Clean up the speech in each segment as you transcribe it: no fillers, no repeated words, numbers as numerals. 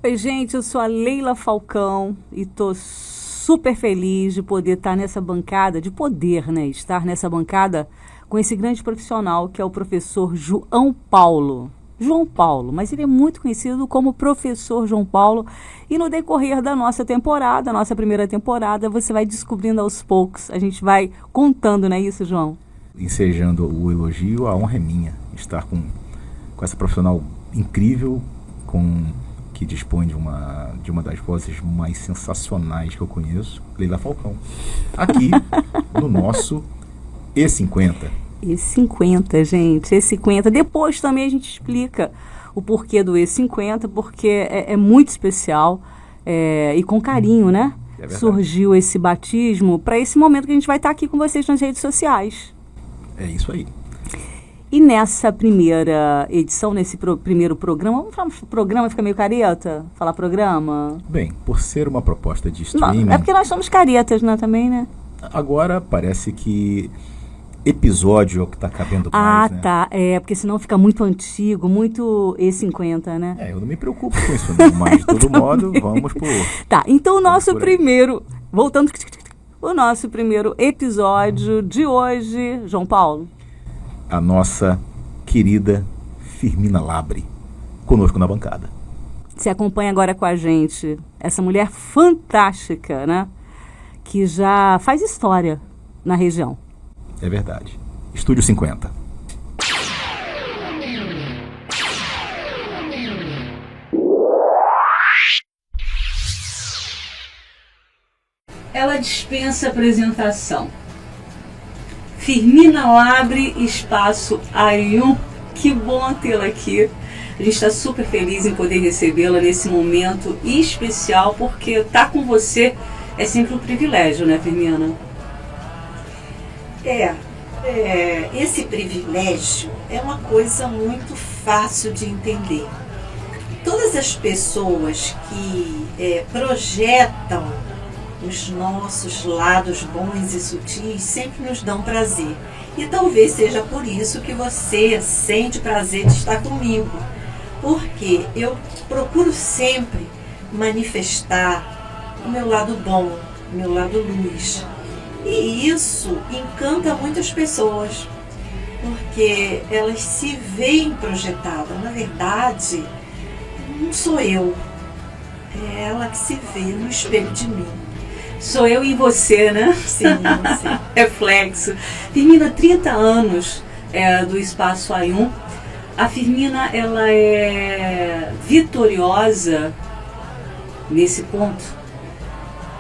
Oi, gente, eu sou a Leila Falcão e tô super feliz de poder estar nessa bancada, de poder, né, estar nessa bancada com esse grande profissional que é o professor João Paulo. João Paulo, mas ele é muito conhecido como professor João Paulo e no decorrer da nossa temporada, nossa primeira temporada, você vai descobrindo aos poucos, a gente vai contando, não é isso, João? Ensejando o elogio, a honra é minha estar com essa profissional incrível, que dispõe de uma das vozes mais sensacionais que eu conheço, Leila Falcão, aqui no nosso E50. E50, gente, E50. Depois também a gente explica o porquê do E50, porque é muito especial e com carinho, né? Surgiu esse batismo para esse momento que a gente vai estar aqui com vocês nas redes sociais. É isso aí. E nessa primeira edição, nesse primeiro programa, vamos falar programa, fica meio careta? Falar programa? Bem, por ser uma proposta de streaming... Não, é porque nós somos caretas, né, também, né? Agora parece que episódio é o que está cabendo mais, né? Ah, tá. É, porque senão fica muito antigo, muito E50, né? Eu não me preocupo com isso não, mas de todo modo, vamos por... Tá, então o nosso primeiro... Voltando... O nosso primeiro episódio de hoje, João Paulo. A nossa querida Firmina Labre, conosco na bancada. Você acompanha agora com a gente essa mulher fantástica, né? Que já faz história na região. É verdade. Estúdio 50. Ela dispensa apresentação. Firmina Labre, Espaço A1. Que bom tê-la aqui. A gente está super feliz em poder recebê-la nesse momento especial, porque estar com você é sempre um privilégio, né, Firmina? Esse privilégio é uma coisa muito fácil de entender. Todas as pessoas que projetam os nossos lados bons e sutis sempre nos dão prazer. E talvez seja por isso que você sente prazer de estar comigo. Porque eu procuro sempre manifestar o meu lado bom, o meu lado luz. E isso encanta muitas pessoas, porque elas se veem projetadas. Na verdade, não sou eu, é ela que se vê no espelho de mim. Sou eu e você, né? Sim, sim. Reflexo. Firmina, 30 anos do Espaço A1. A Firmina, ela é vitoriosa nesse ponto?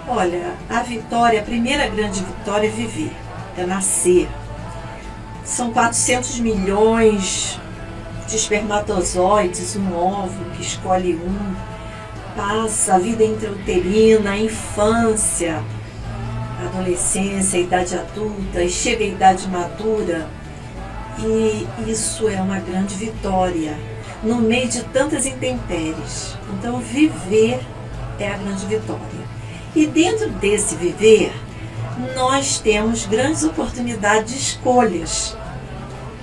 Olha, a primeira grande vitória é viver, é nascer. São 400 milhões de espermatozoides, um óvulo que escolhe um. Passa a vida intrauterina, a infância, a adolescência, a idade adulta, e chega a idade madura. E isso é uma grande vitória, no meio de tantas intempéries. Então, viver é a grande vitória. E dentro desse viver, nós temos grandes oportunidades de escolhas.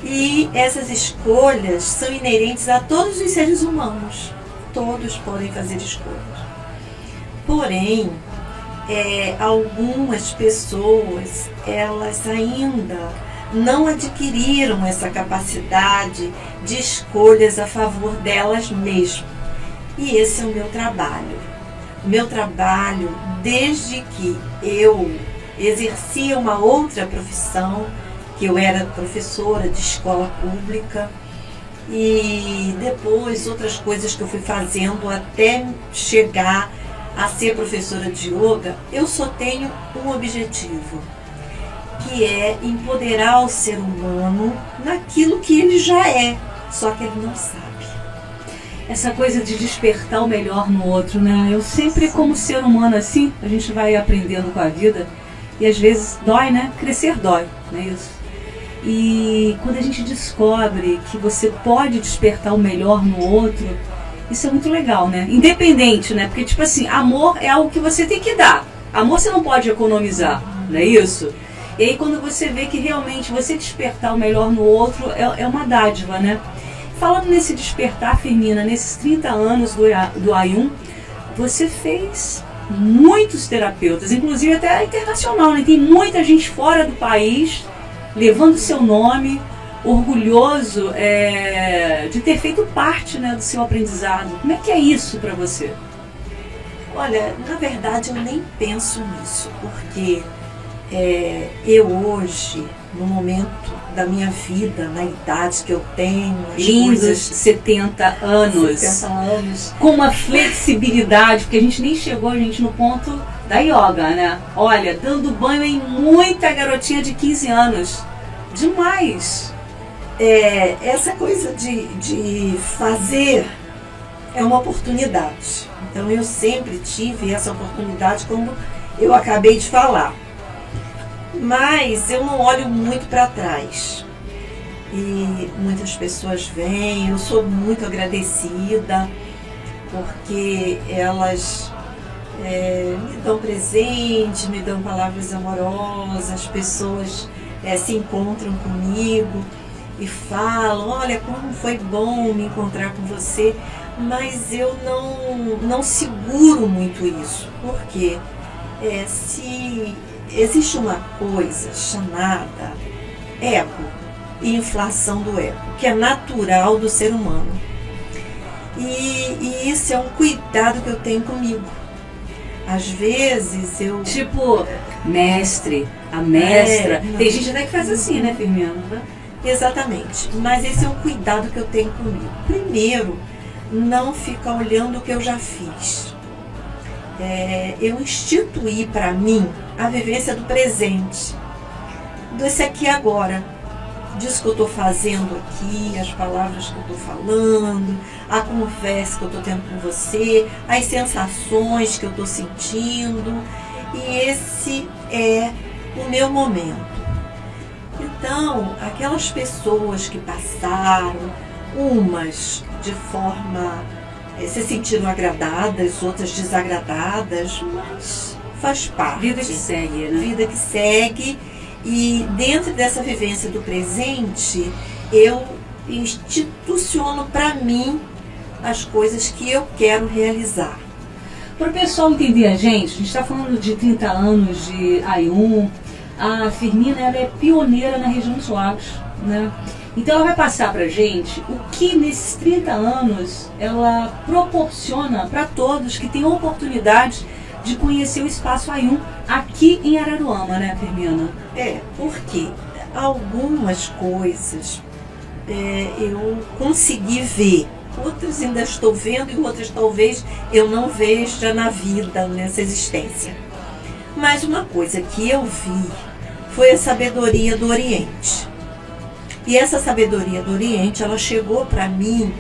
E essas escolhas são inerentes a todos os seres humanos. Todos podem fazer escolhas. Porém, algumas pessoas, elas ainda não adquiriram essa capacidade de escolhas a favor delas mesmas. E esse é o meu trabalho. O meu trabalho, desde que eu exercia uma outra profissão, que eu era professora de escola pública, e depois outras coisas que eu fui fazendo até chegar a ser professora de yoga, eu só tenho um objetivo, que é empoderar o ser humano naquilo que ele já é, só que ele não sabe. Essa coisa de despertar o melhor no outro, né? Eu sempre, como ser humano assim, a gente vai aprendendo com a vida e às vezes dói, né? Crescer dói, não é isso? E quando a gente descobre que você pode despertar o melhor no outro, isso é muito legal, né? Independente, né? Porque, tipo assim, amor é algo que você tem que dar. Amor você não pode economizar, não é isso? E aí quando você vê que realmente você despertar o melhor no outro é uma dádiva, né? Falando nesse despertar, Firmina, nesses 30 anos do Ayun, você fez muitos terapeutas, inclusive até internacional, né? Tem muita gente fora do país levando seu nome, orgulhoso de ter feito parte, né, do seu aprendizado. Como é que é isso para você? Olha, na verdade eu nem penso nisso, porque eu hoje, no momento da minha vida, na idade que eu tenho, lindos 70 anos, 70 anos, com uma flexibilidade, porque a gente nem chegou, no ponto da yoga, né? Olha, dando banho em muita garotinha de 15 anos. Demais! Essa coisa de fazer é uma oportunidade. Então eu sempre tive essa oportunidade, como eu acabei de falar. Mas eu não olho muito para trás. E muitas pessoas vêm, eu sou muito agradecida, porque elas me dão presente, me dão palavras amorosas, as pessoas se encontram comigo e falam, olha, como foi bom me encontrar com você, mas eu não seguro muito isso, porque se existe uma coisa chamada ego e inflação do ego, que é natural do ser humano. E isso é um cuidado que eu tenho comigo. Às vezes eu... Tipo, mestre, a mestra. Tem gente até que faz assim, né, Firmina? Exatamente. Mas esse é um cuidado que eu tenho comigo. Primeiro, não ficar olhando o que eu já fiz. Eu instituí para mim a vivência do presente, desse aqui e agora, disso que eu estou fazendo aqui, as palavras que eu estou falando, a conversa que eu estou tendo com você, as sensações que eu estou sentindo, e esse é o meu momento. Então, aquelas pessoas que passaram, umas de forma se sentiram agradadas, outras desagradadas, mas faz parte. Vida que segue, né? Vida que segue. E dentro dessa vivência do presente, eu instituciono para mim as coisas que eu quero realizar. Para o pessoal entender a gente está falando de 30 anos de Ayun. A Firmina, ela é pioneira na região dos lagos, né? Então ela vai passar para a gente o que nesses 30 anos ela proporciona para todos que têm oportunidade de conhecer o Espaço Ayun aqui em Araruama, né, Firmina? Porque algumas coisas eu consegui ver, outras ainda estou vendo e outras talvez eu não veja na vida, nessa existência. Mas uma coisa que eu vi foi a sabedoria do Oriente. E essa sabedoria do Oriente, ela chegou para mim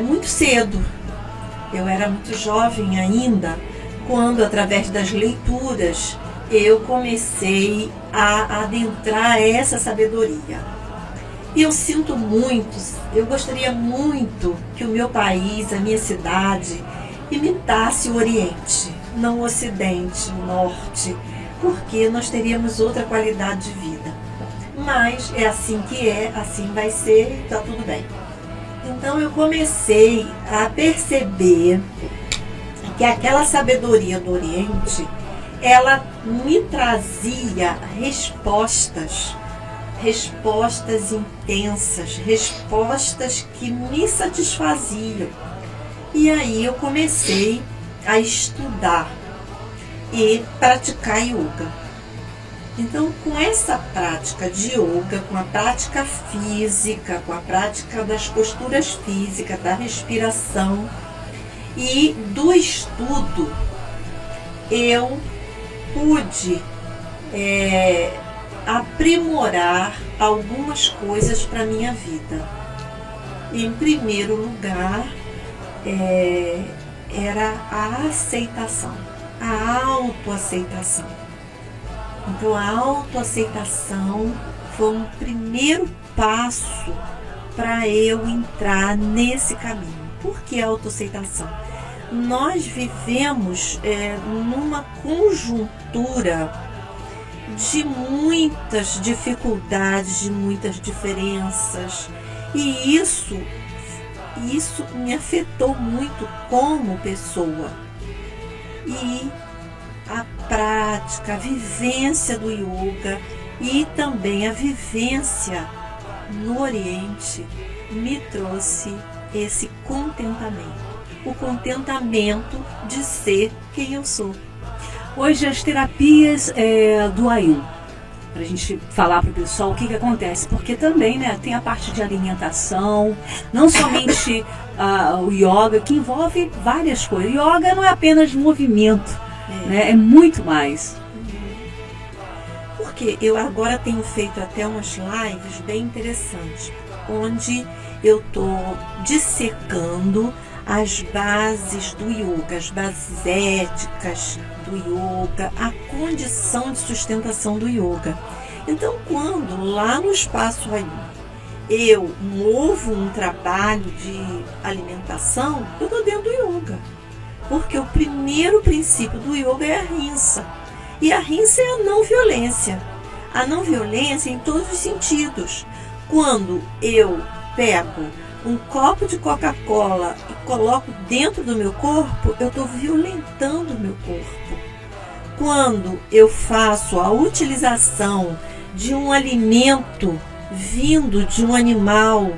muito cedo. Eu era muito jovem ainda, quando, através das leituras, eu comecei a adentrar essa sabedoria. E eu sinto muito, eu gostaria muito que o meu país, a minha cidade, imitasse o Oriente, não o Ocidente, o Norte, porque nós teríamos outra qualidade de vida. Mas é assim que assim vai ser e está tudo bem. Então eu comecei a perceber que aquela sabedoria do Oriente, ela me trazia respostas intensas, respostas que me satisfaziam. E aí eu comecei a estudar e praticar yoga. Então, com essa prática de yoga, com a prática física, com a prática das posturas físicas, da respiração e do estudo, eu pude aprimorar algumas coisas para a minha vida. Em primeiro lugar, era a aceitação, a autoaceitação. Então, a autoaceitação foi um primeiro passo para eu entrar nesse caminho. Por que a autoaceitação? Nós vivemos numa conjuntura de muitas dificuldades, de muitas diferenças, E isso me afetou muito como pessoa. E a prática, a vivência do yoga e também a vivência no Oriente me trouxe esse contentamento. O contentamento de ser quem eu sou. Hoje as terapias do Ayurveda, para a gente falar para o pessoal o que acontece, porque também, né, tem a parte de alimentação, não somente o yoga, que envolve várias coisas. Yoga não é apenas movimento, né, é muito mais. Porque eu agora tenho feito até umas lives bem interessantes, onde eu estou dissecando as bases do yoga, as bases éticas do yoga, a condição de sustentação do yoga. Então, quando lá no Espaço Ayurveda eu movo um trabalho de alimentação, eu estou dentro do yoga. Porque o primeiro princípio do yoga é a ahimsa. E a ahimsa é a não violência. A não violência em todos os sentidos. Quando eu pego um copo de Coca-Cola e coloco dentro do meu corpo, eu estou violentando o meu corpo. Quando eu faço a utilização de um alimento vindo de um animal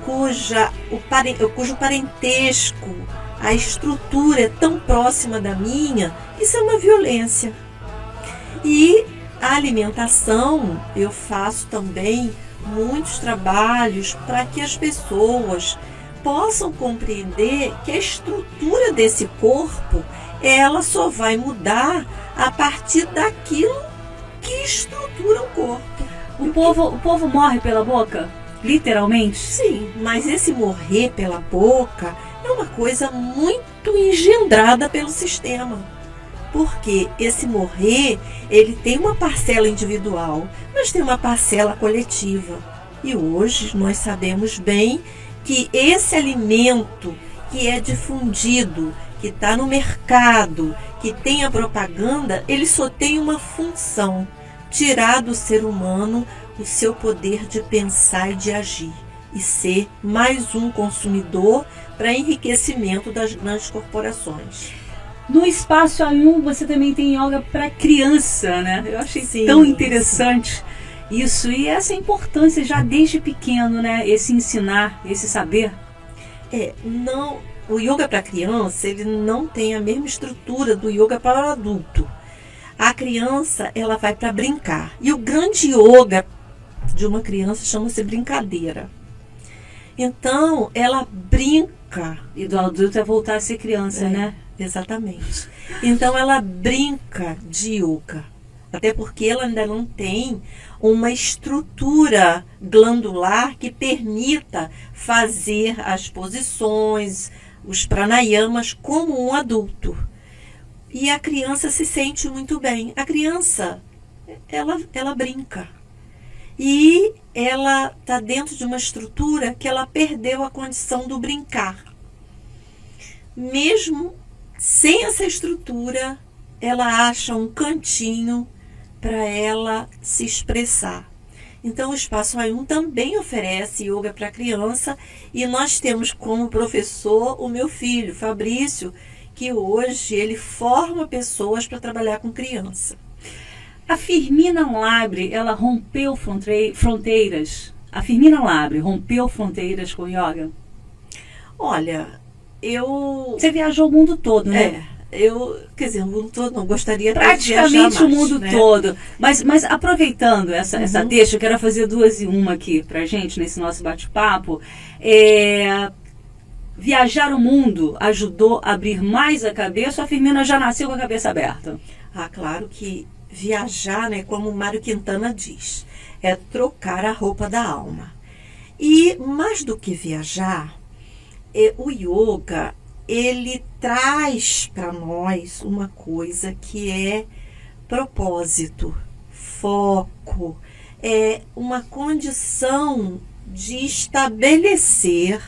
cujo parentesco, a estrutura é tão próxima da minha, isso é uma violência. E a alimentação, eu faço também muitos trabalhos para que as pessoas possam compreender que a estrutura desse corpo, ela só vai mudar a partir daquilo que estrutura o corpo. O povo morre pela boca? Literalmente? Sim, mas esse morrer pela boca é uma coisa muito engendrada pelo sistema. Porque esse morrer, ele tem uma parcela individual, mas tem uma parcela coletiva. E hoje nós sabemos bem que esse alimento que é difundido, que está no mercado, que tem a propaganda, ele só tem uma função: tirar do ser humano o seu poder de pensar e de agir, e ser mais um consumidor para enriquecimento das grandes corporações. No Espaço Ayurveda você também tem yoga para criança, né? Eu achei tão interessante isso, e essa importância já desde pequeno, né? Esse ensinar, esse saber. O yoga para criança, ele não tem a mesma estrutura do yoga para o adulto. A criança, ela vai para brincar. E o grande yoga de uma criança chama-se brincadeira. Então, ela brinca. E do adulto é voltar a ser criança, né? Exatamente. Então, ela brinca de yoga. Até porque ela ainda não tem uma estrutura glandular que permita fazer as posições, os pranayamas como um adulto. E a criança se sente muito bem. A criança, ela brinca. E ela está dentro de uma estrutura que ela perdeu a condição do brincar. Mesmo sem essa estrutura, ela acha um cantinho para ela se expressar. Então, o Espaço Ayurveda também oferece yoga para criança, e nós temos como professor o meu filho, Fabrício, que hoje ele forma pessoas para trabalhar com criança. A Firmina Labre, ela rompeu fronteiras. A Firmina Labre rompeu fronteiras com yoga? Olha, Você viajou o mundo todo, né? Quer dizer, o mundo todo não, gostaria de praticamente o mundo né? todo. Mas aproveitando essa deixa, eu quero fazer 2 em 1 aqui pra gente, nesse nosso bate-papo. Viajar o mundo ajudou a abrir mais a cabeça, ou a Firmina já nasceu com a cabeça aberta? Claro que viajar, né, como o Mário Quintana diz, é trocar a roupa da alma. E mais do que viajar, o yoga, ele traz para nós uma coisa que é propósito, foco, é uma condição de estabelecer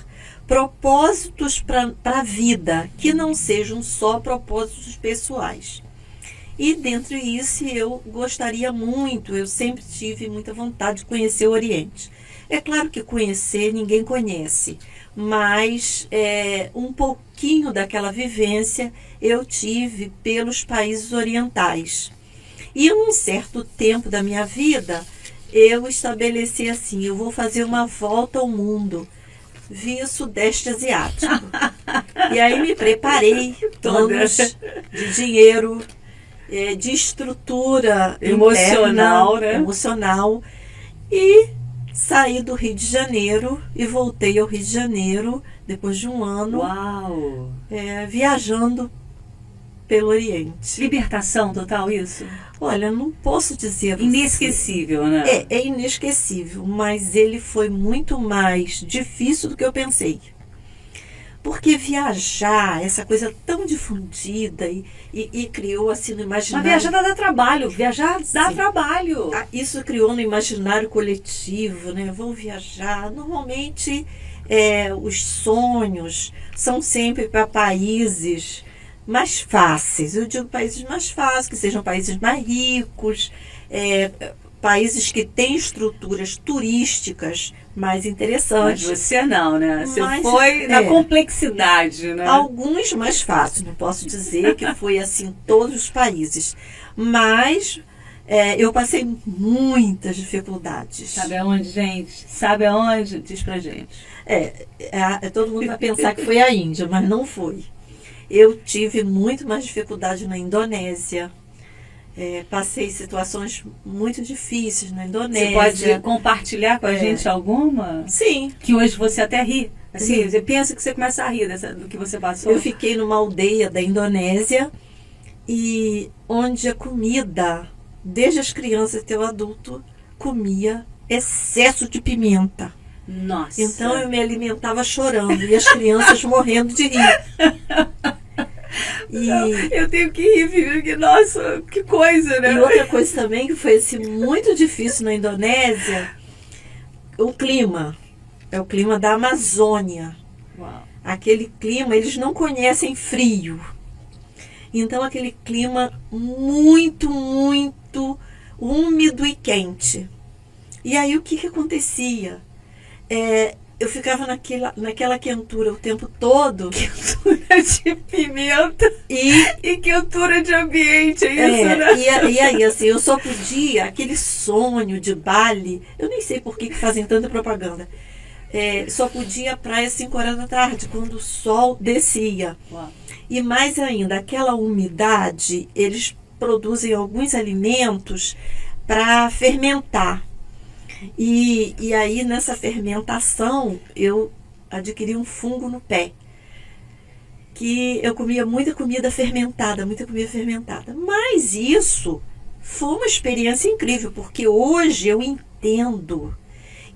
propósitos para a vida, que não sejam só propósitos pessoais. E dentro disso eu gostaria muito, eu sempre tive muita vontade de conhecer o Oriente. É claro que conhecer ninguém conhece, mas um pouquinho daquela vivência eu tive pelos países orientais. E um certo tempo da minha vida, eu estabeleci assim, eu vou fazer uma volta ao mundo via Sudeste Asiático. E aí me preparei, anos de dinheiro, de estrutura emocional, interna, né? Emocional. E saí do Rio de Janeiro e voltei ao Rio de Janeiro depois de um ano. Uau! Viajando pelo Oriente. Libertação total isso? Olha, não posso dizer a você. Inesquecível, né? É inesquecível, mas ele foi muito mais difícil do que eu pensei. Porque viajar, essa coisa tão difundida e criou assim no imaginário... Mas viajar dá trabalho, viajar dá Sim. trabalho. Isso criou no imaginário coletivo, né? Vou viajar. Normalmente, os sonhos são sempre para países mais fáceis. Eu digo países mais fáceis, que sejam países mais ricos, países que têm estruturas turísticas mais interessantes. Mas você não, né? Você Mas, foi na complexidade, né? Alguns mais fáceis, não posso dizer que foi assim todos os países. Mas eu passei muitas dificuldades. Sabe aonde, gente? Sabe aonde? Diz pra gente. Todo mundo vai pensar que foi a Índia, mas não foi. Eu tive muito mais dificuldade na Indonésia. Passei situações muito difíceis na Indonésia. Você pode compartilhar com a gente alguma? Sim. Que hoje você até ri. Assim, Sim. você pensa que você começa a rir do que você passou. Eu fiquei numa aldeia da Indonésia e onde a comida, desde as crianças até o adulto, comia excesso de pimenta. Nossa. Então eu me alimentava chorando e as crianças morrendo de rir. Eu tenho que rir, filho, que nossa, que coisa, né? E outra coisa também que foi assim, muito difícil na Indonésia, o clima. É o clima da Amazônia. Uau. Aquele clima, eles não conhecem frio. Então aquele clima muito, muito úmido e quente. E aí o que acontecia? Eu ficava naquela quentura o tempo todo. Quentura de pimenta e quentura de ambiente, é isso, né? E aí, assim, eu só podia, aquele sonho de Bali, eu nem sei por que fazem tanta propaganda, só podia ir à praia às 5 horas da tarde, quando o sol descia. Uau. E mais ainda, aquela umidade, eles produzem alguns alimentos para fermentar. E aí, nessa fermentação, eu adquiri um fungo no pé. Que eu comia muita comida fermentada. Mas isso foi uma experiência incrível, porque hoje eu entendo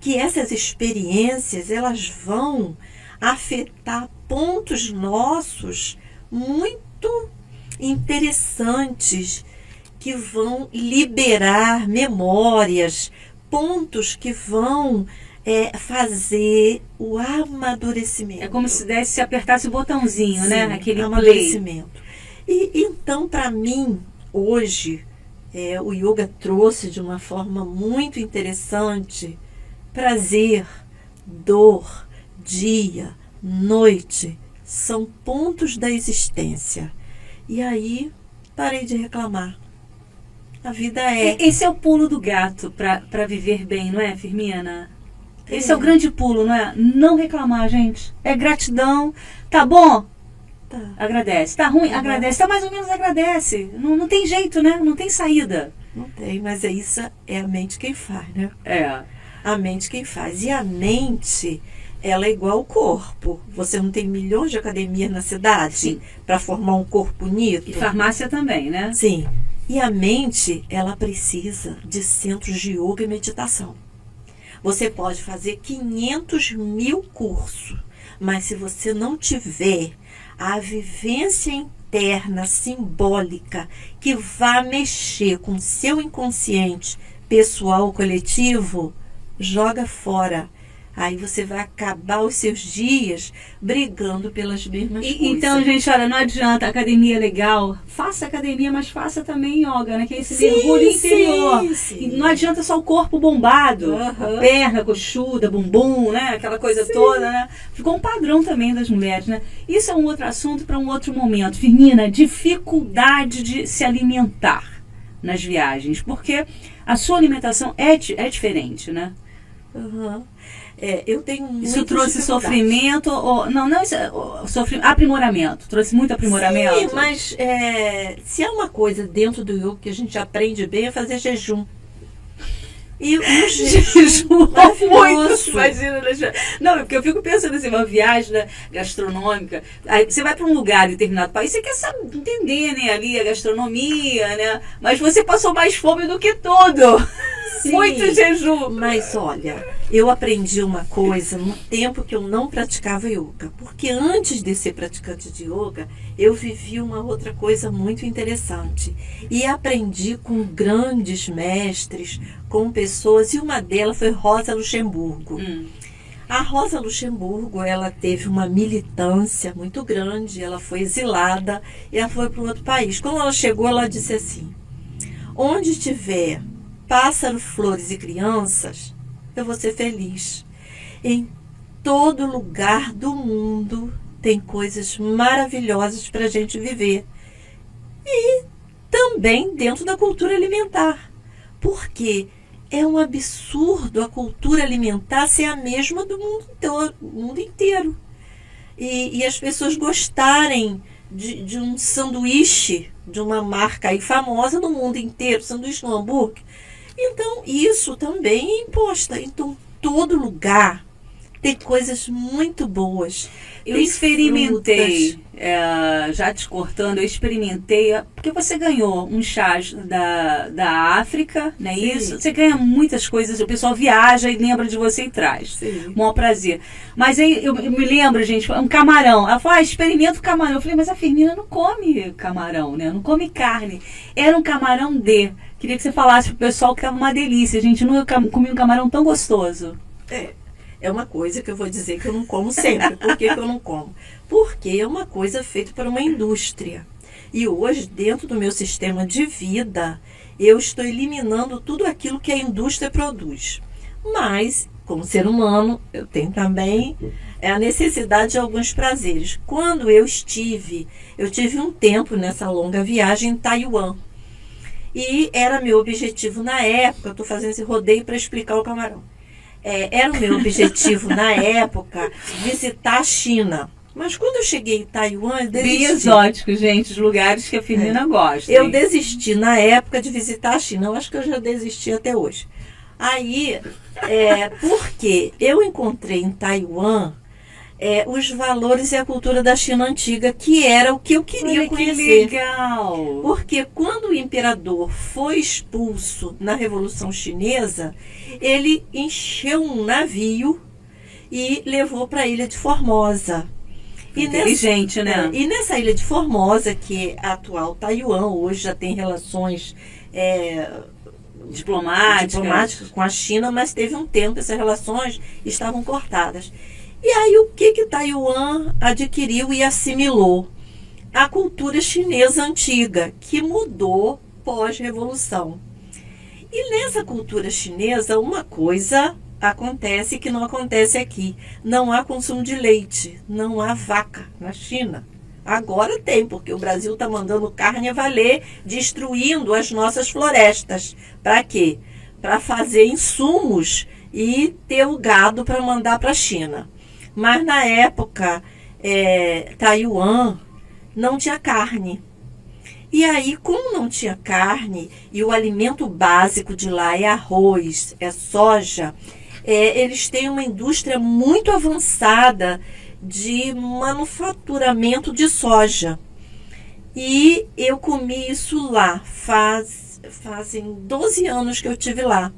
que essas experiências, elas vão afetar pontos nossos muito interessantes, que vão liberar memórias, pontos que vão fazer o amadurecimento. É como se apertasse o botãozinho, né? Sim, Aquele amadurecimento. E então, para mim, hoje, o yoga trouxe de uma forma muito interessante prazer, dor, dia, noite, são pontos da existência. E aí, parei de reclamar. A vida Esse é o pulo do gato para viver bem, não é, Firmina? Esse é o grande pulo, não é? Não reclamar, gente. É gratidão. Tá bom? Tá. Agradece. Tá ruim? Agradece. Tá mais ou menos agradece. Não tem jeito, né? Não tem saída. Não tem, mas isso é a mente quem faz, né? A mente quem faz. E a mente, ela é igual ao corpo. Você não tem milhões de academias na cidade para formar um corpo bonito? E farmácia também, né? Sim. E a mente, ela precisa de centros de yoga e meditação. Você pode fazer 500 mil cursos, mas se você não tiver a vivência interna, simbólica, que vá mexer com o seu inconsciente pessoal, coletivo, joga fora. aí você vai acabar os seus dias brigando pelas mesmas coisas. Então, gente, olha, não adianta, academia é legal, faça academia, mas faça também yoga, né? Que é esse mergulho interior. Sim. E não adianta só o corpo bombado, a perna coxuda, bumbum, né? Aquela coisa toda, né? Ficou um padrão também das mulheres, né? Isso é um outro assunto para um outro momento. Firmina, dificuldade de se alimentar nas viagens, porque a sua alimentação é diferente, né? Eu tenho Isso trouxe sofrimento ou não isso aprimoramento, trouxe muito aprimoramento. Sim, mas se há uma coisa dentro do yoga que a gente aprende bem é fazer jejum. E o jejum muito, imagina, não, porque eu fico pensando assim, uma viagem, né, gastronômica, aí você vai para um lugar em determinado país, você quer saber, entender, né, ali a gastronomia, né, mas você passou mais fome do que tudo. Sim, muito jejum. Mas olha, eu aprendi uma coisa no tempo que eu não praticava yoga. Porque antes de ser praticante de yoga, eu vivi uma outra coisa muito interessante. E aprendi com grandes mestres, com pessoas, e uma delas foi Rosa Luxemburgo. A Rosa Luxemburgo, ela teve uma militância muito grande, ela foi exilada e ela foi para um outro país. Quando ela chegou, ela disse assim: onde tiver pássaro, flores e crianças, eu vou ser feliz. Em todo lugar do mundo tem coisas maravilhosas para a gente viver. E também dentro da cultura alimentar. Porque é um absurdo a cultura alimentar ser a mesma do mundo inteiro. E as pessoas gostarem de um sanduíche de uma marca aí famosa no mundo inteiro, sanduíche no hambúrguer. Então, isso também é imposto. Então, todo lugar tem coisas muito boas. Eu experimentei, já te cortando, eu experimentei, porque você ganhou um chá da África, não é isso? Você ganha muitas coisas, o pessoal viaja e lembra de você e traz. Sim. Maior prazer. Mas aí eu me lembro, gente, um camarão. Ela falou, experimenta o camarão. Eu falei, mas a Firmina não come camarão, né? Não come carne. Era um camarão Queria que você falasse pro pessoal que tava uma delícia. Gente, nunca comi um camarão tão gostoso. É uma coisa que eu vou dizer que eu não como sempre. Por que eu não como? Porque é uma coisa feita por uma indústria. E hoje, dentro do meu sistema de vida, eu estou eliminando tudo aquilo que a indústria produz. Mas, como ser humano, eu tenho também a necessidade de alguns prazeres. Quando eu tive um tempo nessa longa viagem em Taiwan. E era meu objetivo na época, eu estou fazendo esse rodeio para explicar o camarão. Era o meu objetivo na época visitar a China. Mas quando eu cheguei em Taiwan, eu desisti. Bem exótico, gente, os lugares que a Firmina gosta. Eu desisti na época de visitar a China. Eu acho que eu já desisti até hoje. Aí, porque eu encontrei em Taiwan os valores e a cultura da China antiga, que era o que eu queria conhecer. Que legal! Porque quando o imperador foi expulso na Revolução Chinesa, ele encheu um navio e levou para a ilha de Formosa. Inteligente, né? E nessa ilha de Formosa, que é a atual Taiwan, hoje já tem relações diplomáticas com a China, mas teve um tempo que essas relações estavam cortadas. E aí o que Taiwan adquiriu e assimilou? A cultura chinesa antiga, que mudou pós-revolução. E nessa cultura chinesa, uma coisa acontece que não acontece aqui. Não há consumo de leite, não há vaca na China. Agora tem, porque o Brasil está mandando carne a valer, destruindo as nossas florestas. Para quê? Para fazer insumos e ter o gado para mandar para a China. Mas na época, Taiwan não tinha carne. E aí, como não tinha carne, e o alimento básico de lá é arroz, é soja, eles têm uma indústria muito avançada de manufaturamento de soja. E eu comi isso lá, fazem 12 anos que eu estive lá.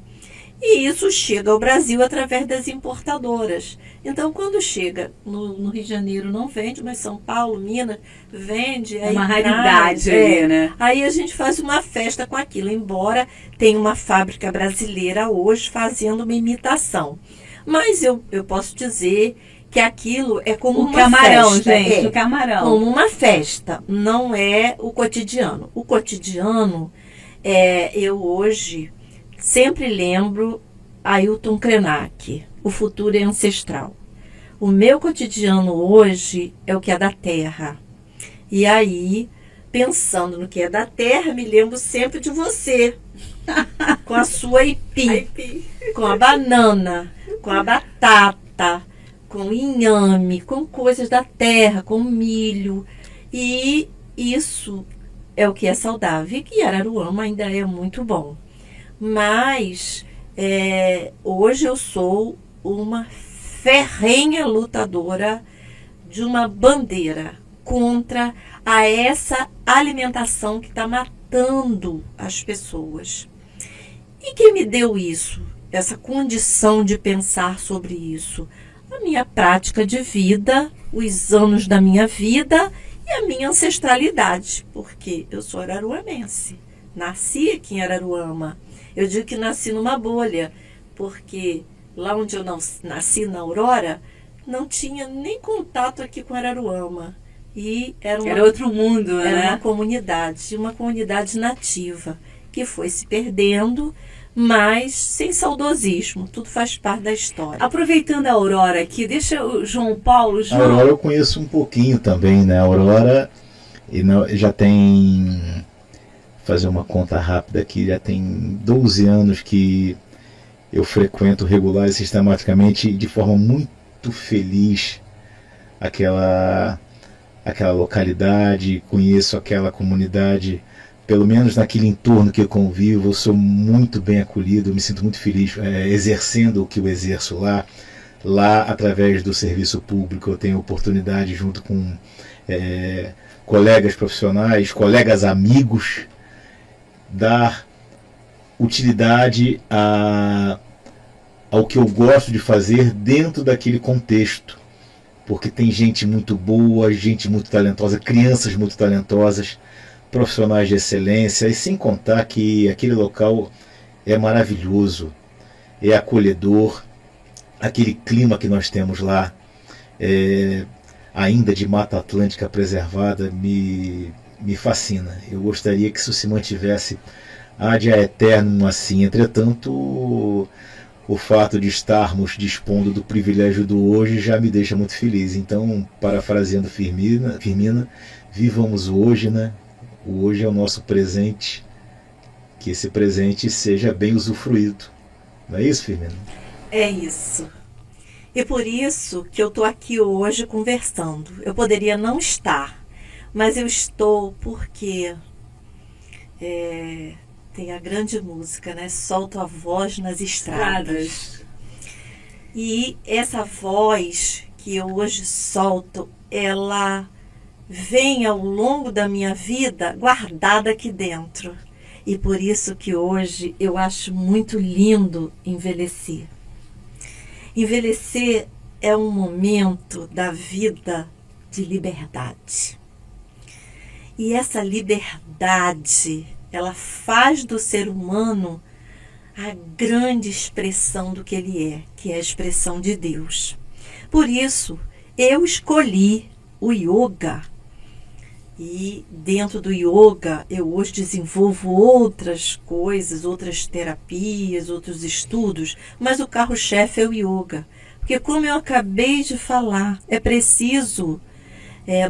E isso chega ao Brasil através das importadoras. Então, quando chega no Rio de Janeiro, não vende, mas São Paulo, Minas, vende. É uma raridade ali, né? Aí a gente faz uma festa com aquilo, embora tenha uma fábrica brasileira hoje fazendo uma imitação. Mas eu posso dizer que aquilo é como O uma camarão, festa. gente, o camarão. Como uma festa, não é o cotidiano. O cotidiano, eu hoje sempre lembro Ailton Krenak, O Futuro é Ancestral. O meu cotidiano hoje é o que é da terra. E aí, pensando no que é da terra, me lembro sempre de você. Com a sua aipim, com a banana, com a batata, com inhame, com coisas da terra, com milho. E isso é o que é saudável. E que Araruama ainda é muito bom. Mas hoje eu sou uma ferrenha lutadora de uma bandeira contra essa alimentação que está matando as pessoas. E quem me deu isso? Essa condição de pensar sobre isso? A minha prática de vida, os anos da minha vida e a minha ancestralidade, porque eu sou araruamense. Nasci aqui em Araruama. Eu digo que nasci numa bolha, porque lá onde eu nasci, na Aurora, não tinha nem contato aqui com Araruama. E era outro mundo, era né? uma comunidade nativa, que foi se perdendo, mas sem saudosismo. Tudo faz parte da história. Aproveitando a Aurora aqui, deixa o João Paulo... A Aurora eu conheço um pouquinho também, né? A Aurora já tem... Fazer uma conta rápida aqui, já tem 12 anos que eu frequento regular e sistematicamente, de forma muito feliz, aquela localidade, conheço aquela comunidade, pelo menos naquele entorno que eu convivo, eu sou muito bem acolhido, me sinto muito feliz exercendo o que eu exerço lá. Lá, através do serviço público, eu tenho oportunidade, junto com colegas profissionais, colegas amigos, dar utilidade ao que eu gosto de fazer dentro daquele contexto. Porque tem gente muito boa, gente muito talentosa, crianças muito talentosas, profissionais de excelência, e sem contar que aquele local é maravilhoso, é acolhedor, aquele clima que nós temos lá, ainda de Mata Atlântica preservada, me fascina. Eu gostaria que isso se mantivesse ad eterno assim. Entretanto, o fato de estarmos dispondo do privilégio do hoje já me deixa muito feliz. Então, parafraseando Firmina, vivamos o hoje, né? O hoje é o nosso presente, que esse presente seja bem usufruído. Não é isso, Firmina? É isso. E por isso que eu estou aqui hoje conversando. Eu poderia não estar, mas eu estou porque tem a grande música, né? Solto a voz nas estradas. E essa voz que eu hoje solto, ela vem ao longo da minha vida guardada aqui dentro. E por isso que hoje eu acho muito lindo envelhecer. Envelhecer é um momento da vida de liberdade. E essa liberdade, ela faz do ser humano a grande expressão do que ele é, que é a expressão de Deus. Por isso, eu escolhi o yoga. E dentro do yoga, eu hoje desenvolvo outras coisas, outras terapias, outros estudos, mas o carro-chefe é o yoga. Porque, como eu acabei de falar, é preciso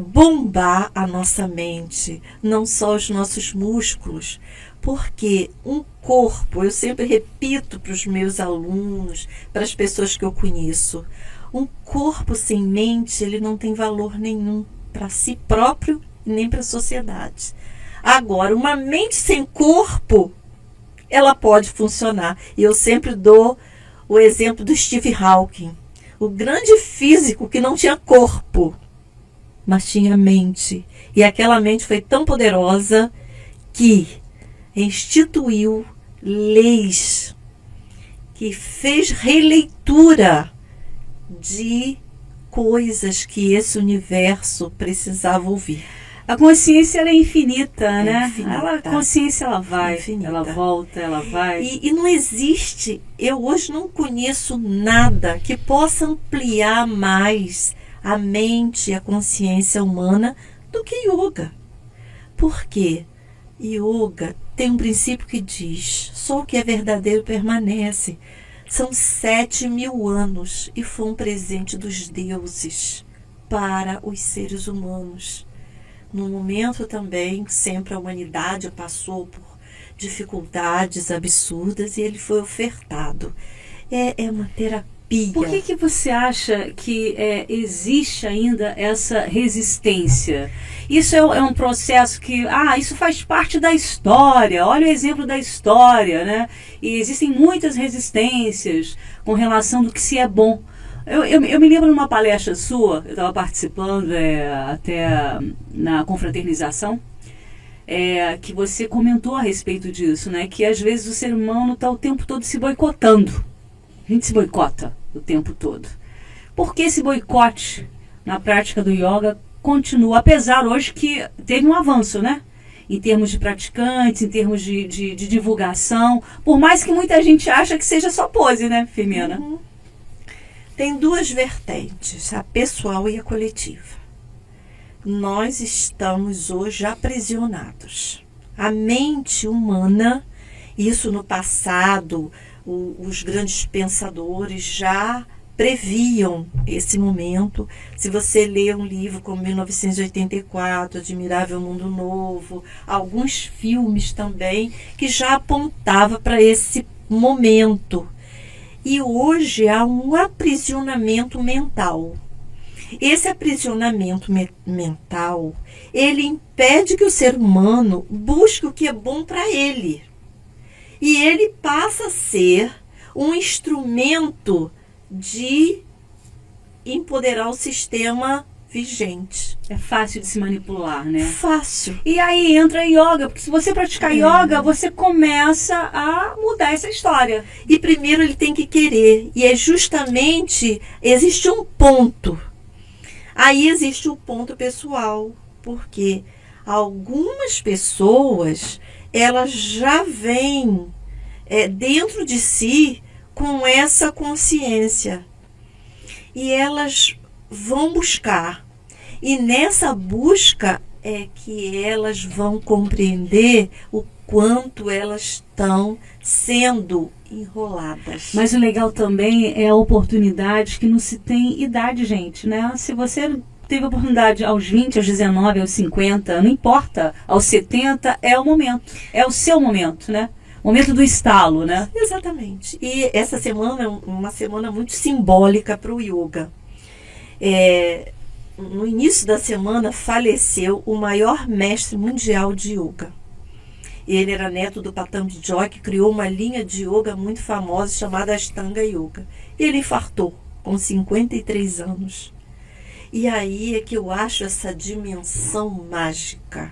bombar a nossa mente, não só os nossos músculos, porque um corpo, eu sempre repito para os meus alunos, para as pessoas que eu conheço, um corpo sem mente, ele não tem valor nenhum para si próprio e nem para a sociedade. Agora, uma mente sem corpo, ela pode funcionar. E eu sempre dou o exemplo do Steve Hawking, o grande físico que não tinha corpo, mas tinha mente. E aquela mente foi tão poderosa que instituiu leis, que fez releitura de coisas que esse universo precisava ouvir. A consciência ela é infinita, né? Infinita. A consciência ela vai, Infinita. ela volta, ela vai. E não existe, eu hoje não conheço nada que possa ampliar mais a mente e a consciência humana do que yoga. Por quê? Yoga tem um princípio que diz: só o que é verdadeiro permanece. São 7.000 anos e foi um presente dos deuses para os seres humanos. No momento também, sempre a humanidade passou por dificuldades absurdas e ele foi ofertado. É uma terapia. Por que você acha que existe ainda essa resistência? Isso é um processo que, isso faz parte da história, olha o exemplo da história, né? E existem muitas resistências com relação do que se é bom. Eu me lembro numa palestra sua, eu estava participando até na confraternização, que você comentou a respeito disso, né? Que às vezes o ser humano está o tempo todo se boicotando. A gente se boicota o tempo todo. Por que esse boicote na prática do yoga continua, apesar hoje que teve um avanço, né? Em termos de praticantes, em termos de divulgação, por mais que muita gente acha que seja só pose, né, Firmina? Uhum. Tem duas vertentes, a pessoal e a coletiva. Nós estamos hoje aprisionados. A mente humana, isso no passado, os grandes pensadores já previam esse momento. Se você ler um livro como 1984, Admirável Mundo Novo, alguns filmes também que já apontavam para esse momento. E hoje há um aprisionamento mental. Esse aprisionamento mental, ele impede que o ser humano busque o que é bom para ele. E ele passa a ser um instrumento de empoderar o sistema vigente. É fácil de se manipular, né? Fácil. E aí entra a yoga, porque se você praticar yoga, você começa a mudar essa história. E primeiro ele tem que querer. E é justamente, existe um ponto. Aí existe o ponto pessoal. Porque algumas pessoas, elas já vêm dentro de si com essa consciência. E elas vão buscar. E nessa busca é que elas vão compreender o quanto elas estão sendo enroladas. Mas o legal também é a oportunidade que não se tem idade, gente, né? Se você teve a oportunidade aos 20, aos 19, aos 50, não importa, aos 70, é o momento. É o seu momento, né? Momento do estalo, né? Exatamente. E essa semana é uma semana muito simbólica para o yoga. No início da semana faleceu o maior mestre mundial de yoga. Ele era neto do Patanjali Joy, que criou uma linha de yoga muito famosa chamada Ashtanga Yoga. Ele infartou com 53 anos. E aí é que eu acho essa dimensão mágica.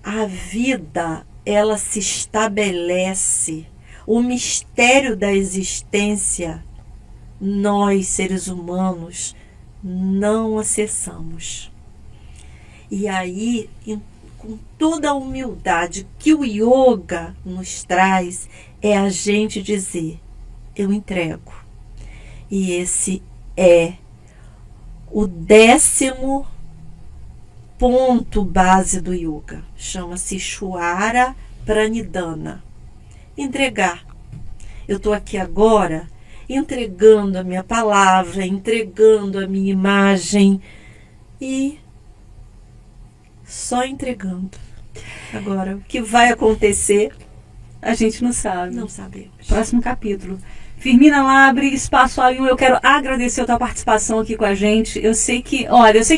A vida, ela se estabelece. O mistério da existência, nós, seres humanos, não acessamos. E aí, com toda a humildade que o yoga nos traz, é a gente dizer: eu entrego. E esse é o 10º ponto base do yoga. Chama-se Shwara Pranidhana. Entregar. Eu estou aqui agora entregando a minha palavra, entregando a minha imagem e só entregando. Agora, o que vai acontecer, a gente não sabe. Não sabemos. Próximo capítulo. Firmina Labre, Espaço A1, eu quero agradecer a tua participação aqui com a gente. Eu sei que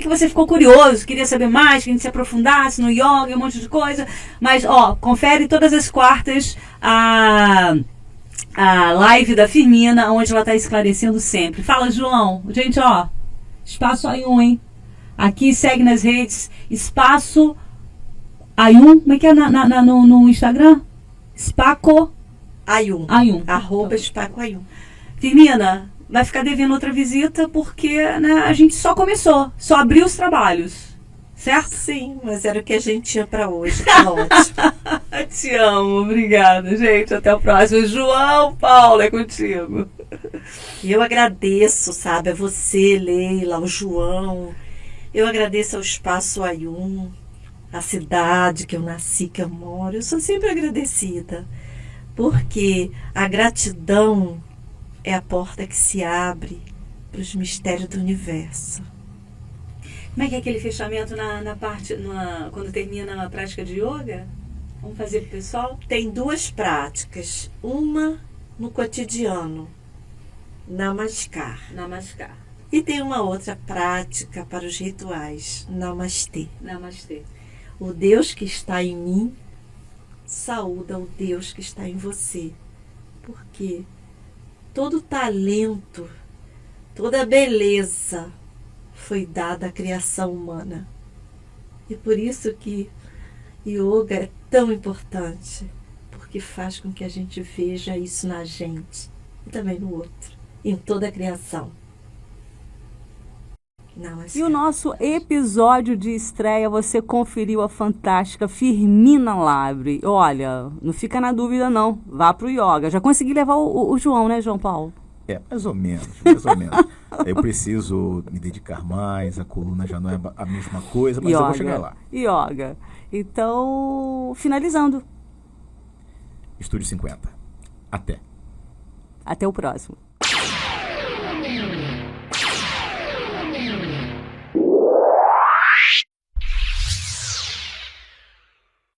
você ficou curioso, queria saber mais, que a gente se aprofundasse no yoga, um monte de coisa, mas, confere todas as quartas a live da Firmina, onde ela está esclarecendo sempre. Fala, João. Gente, Espaço A1, hein? Aqui segue nas redes, Espaço A1, como é que é no Instagram? Spaco A1. @ Spaco A1. Firmina, vai ficar devendo outra visita porque, né, a gente só começou, só abriu os trabalhos. certo? Sim, mas era o que a gente tinha para hoje. Tá ótimo. Te amo, obrigada, gente. Até o próximo. João Paulo, é contigo. E eu agradeço, sabe, a você, Leila, ao João. Eu agradeço ao Espaço Ayum, a cidade que eu nasci, que eu moro. Eu sou sempre agradecida, porque a gratidão é a porta que se abre para os mistérios do universo. Como é que é aquele fechamento quando termina a prática de yoga? Vamos fazer pro pessoal? Tem duas práticas. Uma no cotidiano, Namaskar. Namaskar. E tem uma outra prática para os rituais, Namastê. Namastê. O Deus que está em mim saúda o Deus que está em você. Porque todo talento, toda beleza foi dada à criação humana. E por isso que yoga é tão importante, porque faz com que a gente veja isso na gente e também no outro, em toda a criação. E o nosso episódio de estreia, você conferiu a fantástica Firmina Labre. Olha, não fica na dúvida não, vá pro yoga. Já consegui levar o João, né, João Paulo? Mais ou menos, mais ou menos. Eu preciso me dedicar mais, a coluna já não é a mesma coisa, mas yoga, eu vou chegar lá. Yoga. Então, finalizando. Estúdio 50. Até. Até o próximo.